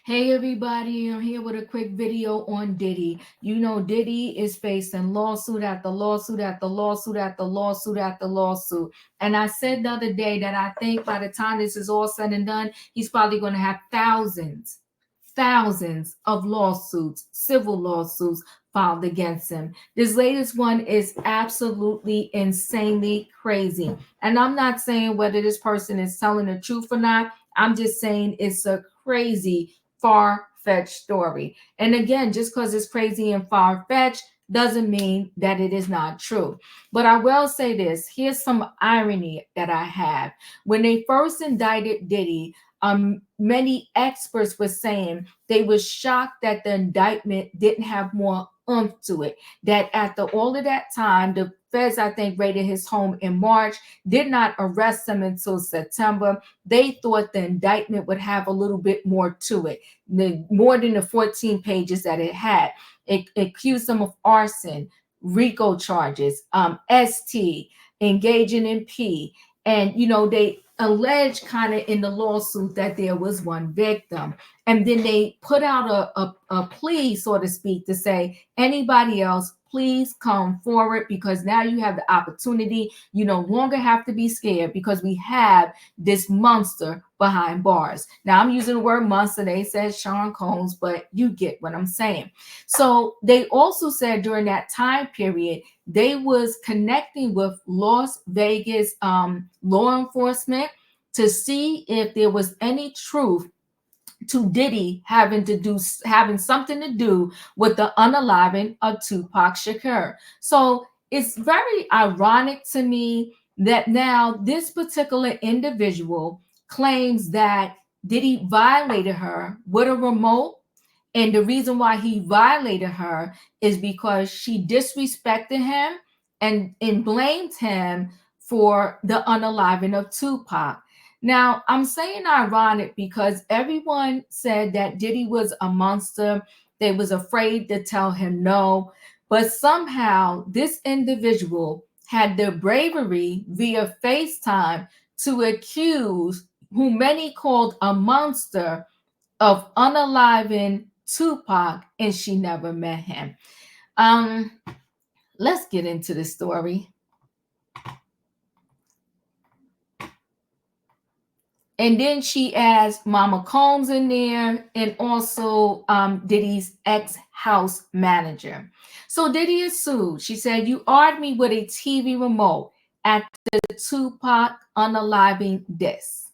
Hey everybody, I'm here with a quick video on Diddy. You know, Diddy is facing lawsuit after lawsuit after lawsuit after lawsuit after lawsuit. And I said the other day that I think by the time this is all said and done, he's probably going to have thousands of lawsuits, civil lawsuits filed against him. This latest one is absolutely insanely crazy. And I'm not saying whether this person is telling the truth or not. I'm just saying it's a crazy far-fetched story. And again, just because it's crazy and far-fetched doesn't mean that it is not true. But I will say this, here's some irony that I have. When they first indicted Diddy, many experts were saying they were shocked that the indictment didn't have more oomph to it. That after all of that time, the feds, I think, raided his home in March, did not arrest him until September. They thought the indictment would have a little bit more to it, more than the 14 pages that it had. It accused him of arson, RICO charges, ST, engaging in P. And, you know, they alleged kind of in the lawsuit that there was one victim. And then they put out a plea, so to speak, to say anybody else, please come forward because now you have the opportunity. You no longer have to be scared because we have this monster behind bars. Now I'm using the word monster. They said Sean Combs, but you get what I'm saying. So they also said during that time period, they was connecting with Las Vegas law enforcement to see if there was any truth to Diddy having something to do with the unaliving of Tupac Shakur. So it's very ironic to me that now this particular individual claims that Diddy violated her with a remote, and the reason why he violated her is because she disrespected him and blamed him for the unaliving of Tupac. Now, I'm saying ironic because everyone said that Diddy was a monster. They was afraid to tell him no. But somehow this individual had the bravery via FaceTime to accuse who many called a monster of unaliving Tupac, and she never met him. Um, let's get into the story. And then she adds Mama Combs in there and also Diddy's ex-house manager. So Diddy is sued. She said, you armed me with a TV remote at the Tupac unaliving disc.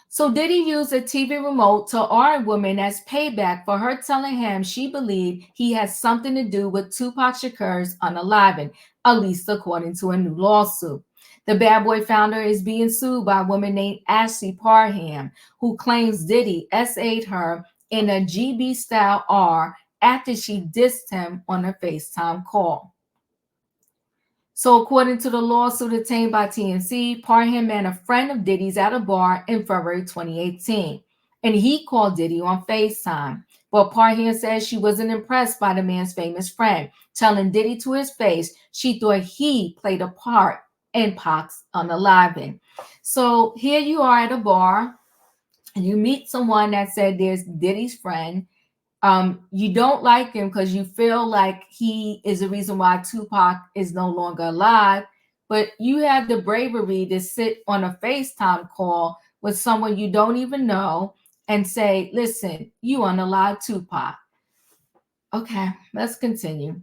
So Diddy used a TV remote to arm women as payback for her telling him she believed he had something to do with Tupac Shakur's unaliving, at least according to a new lawsuit. The Bad Boy founder is being sued by a woman named Ashley Parham, who claims Diddy SA'd her in a GB-style R after she dissed him on a FaceTime call. So according to the lawsuit obtained by TMZ, Parham met a friend of Diddy's at a bar in February 2018, and he called Diddy on FaceTime. But Parham says she wasn't impressed by the man's famous friend, telling Diddy to his face she thought he played a part in Pac's unaliving. So here you are at a bar, and you meet someone that said there's Diddy's friend. You don't like him because you feel like he is the reason why Tupac is no longer alive, but you have the bravery to sit on a FaceTime call with someone you don't even know and say, listen, you unalive Tupac. Okay, let's continue.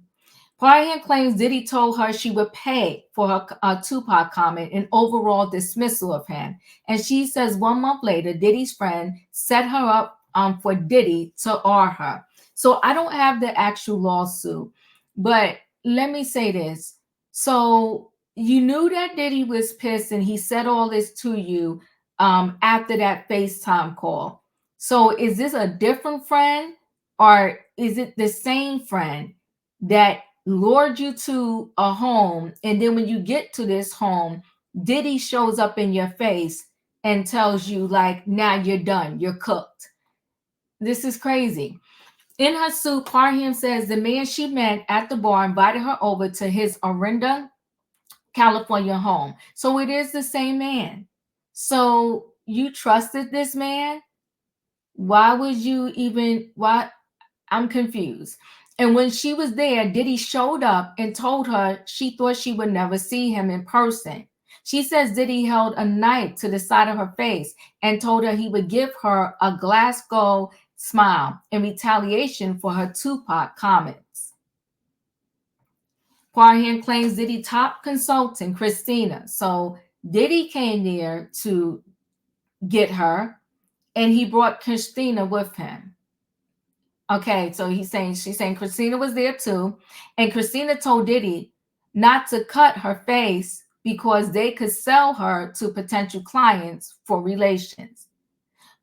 Parham claims Diddy told her she would pay for her Tupac comment and overall dismissal of him. And she says 1 month later, Diddy's friend set her up for Diddy to R her. So I don't have the actual lawsuit, but let me say this. So you knew that Diddy was pissed and he said all this to you after that FaceTime call. So is this a different friend or is it the same friend that lured you to a home, and then when you get to this home, Diddy shows up in your face and tells you like, now you're done, you're cooked? This is crazy. In her suit, Parham says the man she met at the bar invited her over to his Orinda, California home. So it is the same man. So you trusted this man? Why would you even, why? I'm confused. And when she was there, Diddy showed up and told her she thought she would never see him in person. She says Diddy held a knife to the side of her face and told her he would give her a Glasgow smile in retaliation for her Tupac comments. Parham claims Diddy top consultant Kristina. So Diddy came there to get her, and he brought Kristina with him. Okay, so she's saying Kristina was there too, and Kristina told Diddy not to cut her face because they could sell her to potential clients for relations.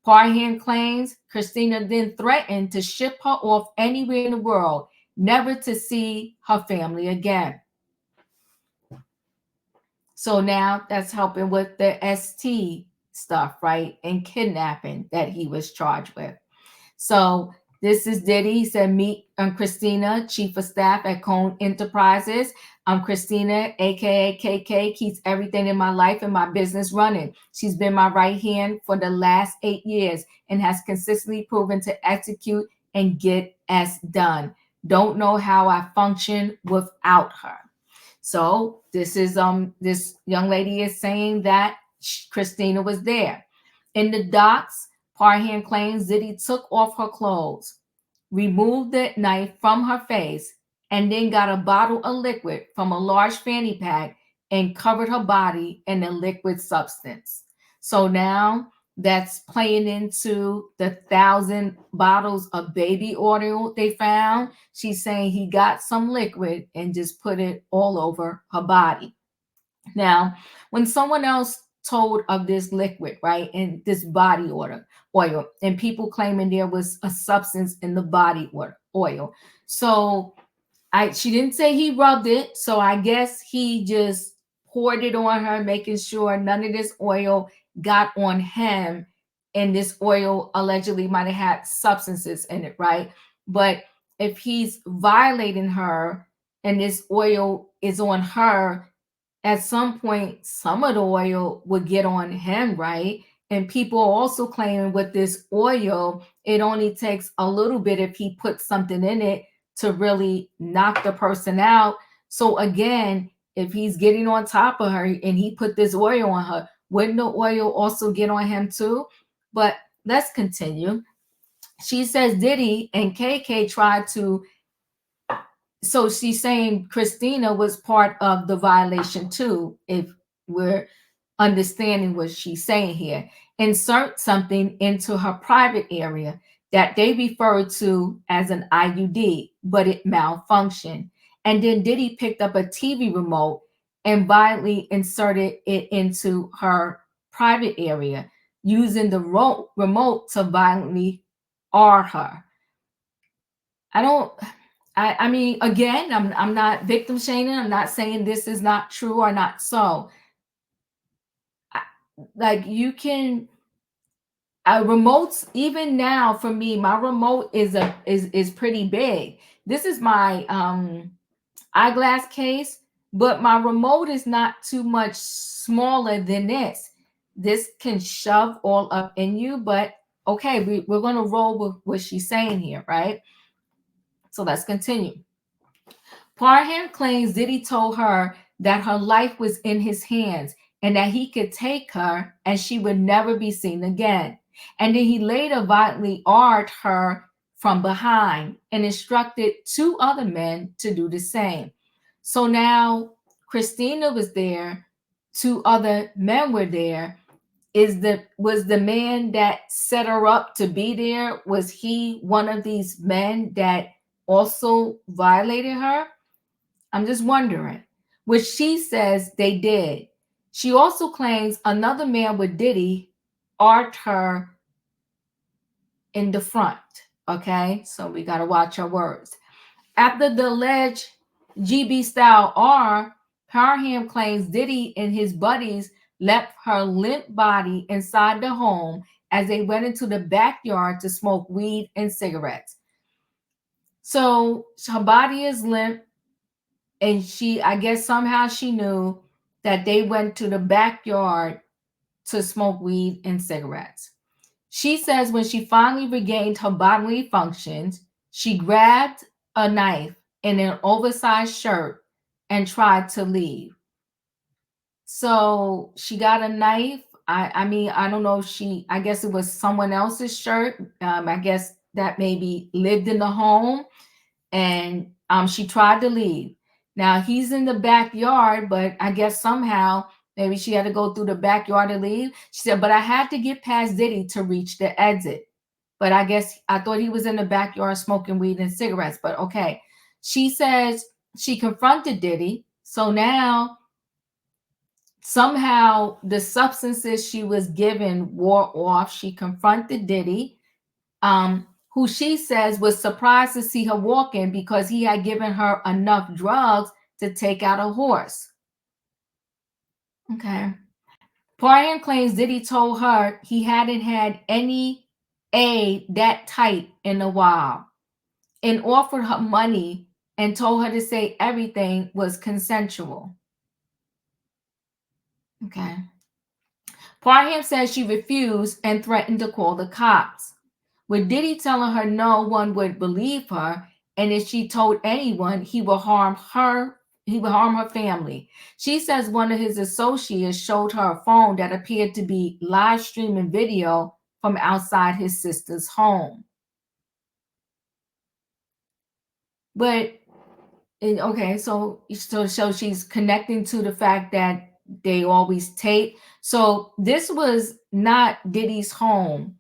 Parham claims Kristina then threatened to ship her off anywhere in the world, never to see her family again. So now that's helping with the ST stuff, right? And kidnapping that he was charged with. So this is Diddy. He said, meet Kristina, Chief of Staff at Cone Enterprises. Kristina, aka KK, keeps everything in my life and my business running. She's been my right hand for the last 8 years and has consistently proven to execute and get us done. Don't know how I function without her. So this is this young lady is saying that Kristina was there. In the docs, Parham claims Diddy took off her clothes, removed the knife from her face, and then got a bottle of liquid from a large fanny pack and covered her body in the liquid substance. So now that's playing into the 1,000 bottles of baby oil they found. She's saying he got some liquid and just put it all over her body. Now, when someone else told of this liquid, right, and this body oil, and people claiming there was a substance in the body oil. So she didn't say he rubbed it, so I guess he just poured it on her, making sure none of this oil got on him, and this oil allegedly might have had substances in it, right? But if he's violating her and this oil is on her, at some point, some of the oil would get on him, right? And people are also claiming with this oil, it only takes a little bit if he puts something in it to really knock the person out. So again, if he's getting on top of her and he put this oil on her, wouldn't the oil also get on him too? But let's continue. She says Diddy and KK tried to, so she's saying Kristina was part of the violation too, if we're understanding what she's saying here. Insert something into her private area that they referred to as an IUD, but it malfunctioned. And then Diddy picked up a TV remote and violently inserted it into her private area, using the remote to violently R her. I mean, again, I'm not victim shaming. I'm not saying this is not true or not so. Like you can remotes, even now for me, my remote is pretty big. This is my eyeglass case, but my remote is not too much smaller than this. This can shove all up in you, but okay, we're gonna roll with what she's saying here, right? So let's continue. Parham claims Diddy told her that her life was in his hands and that he could take her and she would never be seen again. And then he later violently arred her from behind and instructed 2 other men to do the same. So now Kristina was there, 2 other men were there. Was the man that set her up to be there, was he one of these men that also violated her? I'm just wondering, which she says they did. She also claims another man with Diddy arced her in the front. Okay, so we got to watch her words. After the alleged GB style R, Parham claims Diddy and his buddies left her limp body inside the home as they went into the backyard to smoke weed and cigarettes. So her body is limp, and I guess somehow she knew that they went to the backyard to smoke weed and cigarettes. She says when she finally regained her bodily functions, she grabbed a knife in an oversized shirt and tried to leave. So she got a knife. I mean, I don't know if I guess it was someone else's shirt. I guess that maybe lived in the home, and she tried to leave. Now he's in the backyard, but I guess somehow maybe she had to go through the backyard to leave. She said, but I had to get past Diddy to reach the exit. But I guess I thought he was in the backyard smoking weed and cigarettes, but okay. She says she confronted Diddy. So now somehow the substances she was given wore off. She confronted Diddy, who she says was surprised to see her walking because he had given her enough drugs to take out a horse. Okay. Brian claims Diddy told her he hadn't had any aid that tight in a while and offered her money and told her to say everything was consensual. Okay. Parham says she refused and threatened to call the cops, with Diddy telling her no one would believe her, and if she told anyone, he would harm her family. She says one of his associates showed her a phone that appeared to be live streaming video from outside his sister's home. But okay, so she's connecting to the fact that they always tape. So this was not Diddy's home.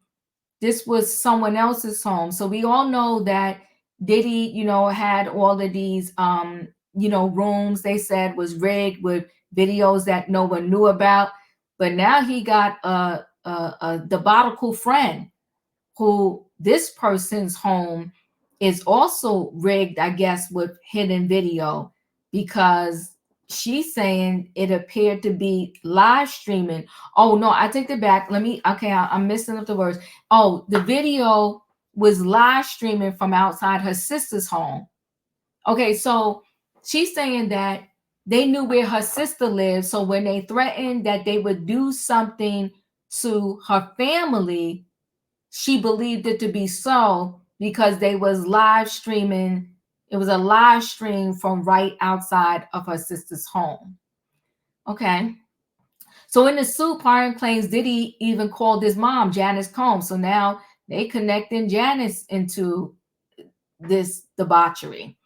This was someone else's home. So we all know that Diddy, had all of these rooms they said was rigged with videos that no one knew about. But now he got a diabolical friend who this person's home is also rigged, I guess, with hidden video because she's saying it appeared to be live streaming. Oh no, I take it back. I'm messing up the words. Oh, the video was live streaming from outside her sister's home. Okay, so she's saying that they knew where her sister lived. So when they threatened that they would do something to her family, she believed it to be so because they was live streaming. It was a live stream from right outside of her sister's home. Okay. So in the suit, Parham claims Diddy even called his mom, Janice Combs. So now they connecting Janice into this debauchery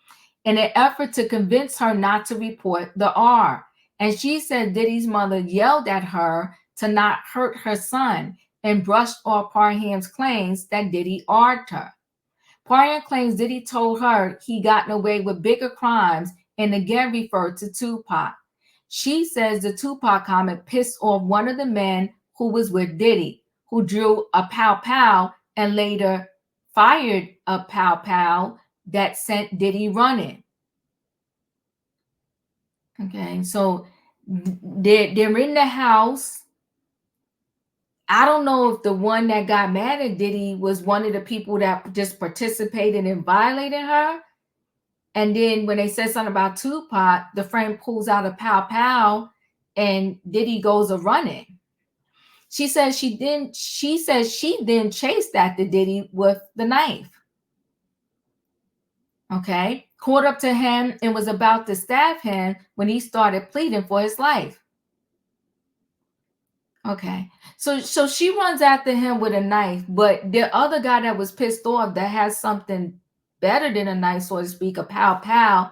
in an effort to convince her not to report the R. And she said Diddy's mother yelled at her to not hurt her son and brushed off Parham's claims that Diddy R'd her. Parham claims Diddy told her he gotten away with bigger crimes and again referred to Tupac. She says the Tupac comment pissed off one of the men who was with Diddy, who drew a pow pow and later fired a pow pow that sent Diddy running. Okay, so they're in the house. I don't know if the one that got mad at Diddy was one of the people that just participated in violating her. And then when they said something about Tupac, the friend pulls out a pow pow and Diddy goes a running. She says she then chased after Diddy with the knife. Okay, caught up to him and was about to stab him when he started pleading for his life. Okay, so she runs after him with a knife, but the other guy that was pissed off that has something better than a knife, so to speak, a pow pow,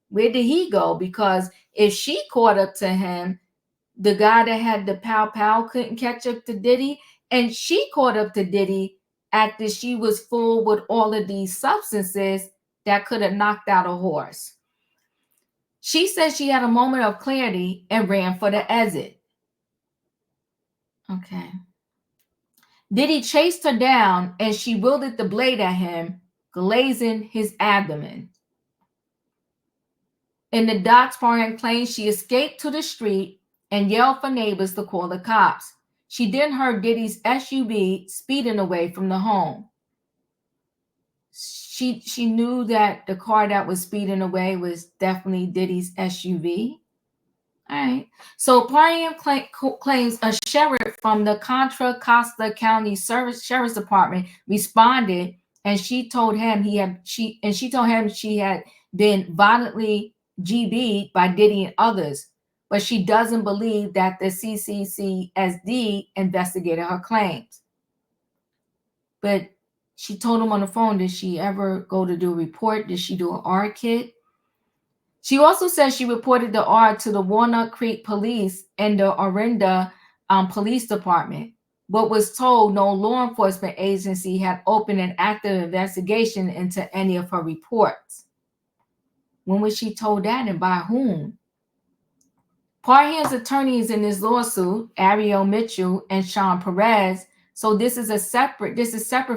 where did he go? Because if she caught up to him, the guy that had the pow pow couldn't catch up to Diddy, and she caught up to Diddy after she was full with all of these substances that could have knocked out a horse. She said she had a moment of clarity and ran for the exit. Okay. Diddy chased her down and she wielded the blade at him, glazing his abdomen. In the docs, Parham claims she escaped to the street and yelled for neighbors to call the cops. She then heard Diddy's SUV speeding away from the home. She knew that the car that was speeding away was definitely Diddy's SUV. All right. So Parham claims a sheriff from the Contra Costa County Sheriff's Department responded, and she told him she had been violently GB'd by Diddy and others, but she doesn't believe that the CCCSD investigated her claims. But she told him on the phone, did she ever go to do a report? Did she do an R kit? She also says she reported the R to the Walnut Creek Police and the Orinda Police Department, but was told no law enforcement agency had opened an active investigation into any of her reports. When was she told that, and by whom? Parham's attorneys in this lawsuit, Ariel Mitchell and Sean Perez. So this is separate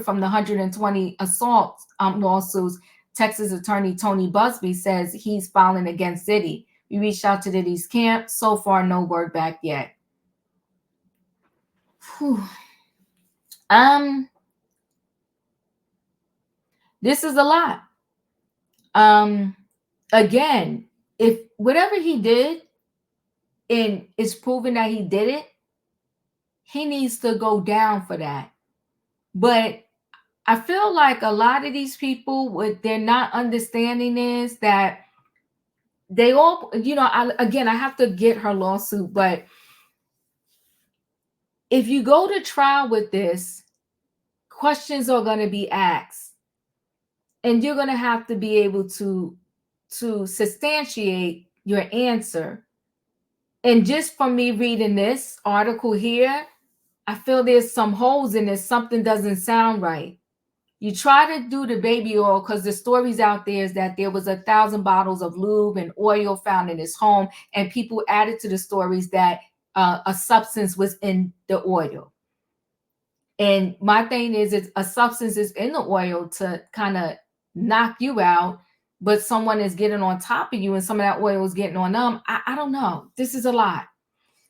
from the 120 assault lawsuits. Texas attorney Tony Busby says he's filing against Diddy. We reached out to Diddy's camp. So far, no word back yet. Whew. This is a lot. Again, if whatever he did, and it's proven that he did it, he needs to go down for that. But I feel like a lot of these people, what they're not understanding is that they all, I have to get her lawsuit, but if you go to trial with this, questions are going to be asked, and you're going to have to be able to substantiate your answer. And just from me reading this article here, I feel there's some holes in this. Something doesn't sound right. You try to do the baby oil because the stories out there is that there was 1,000 bottles of lube and oil found in his home, and people added to the stories that a substance was in the oil. And my thing is a substance is in the oil to kind of knock you out, but someone is getting on top of you and some of that oil is getting on them. I don't know. This is a lot.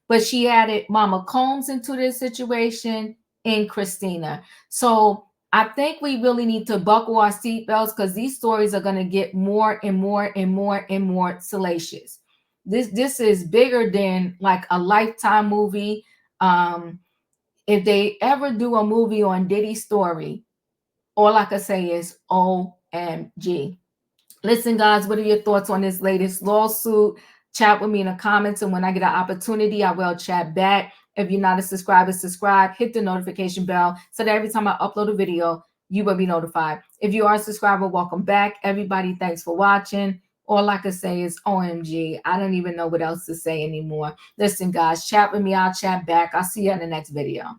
But she added Mama Combs into this situation and Kristina. So I think we really need to buckle our seatbelts because these stories are going to get more and more and more and more salacious. This is bigger than like a Lifetime movie. If they ever do a movie on Diddy's story, all I can say is OMG. Listen, guys, what are your thoughts on this latest lawsuit? Chat with me in the comments, and when I get an opportunity, I will chat back. If you're not a subscriber, subscribe, hit the notification bell so that every time I upload a video, you will be notified. If you are a subscriber, welcome back. Everybody, thanks for watching. All I can say is OMG. I don't even know what else to say anymore. Listen, guys, chat with me. I'll chat back. I'll see you in the next video.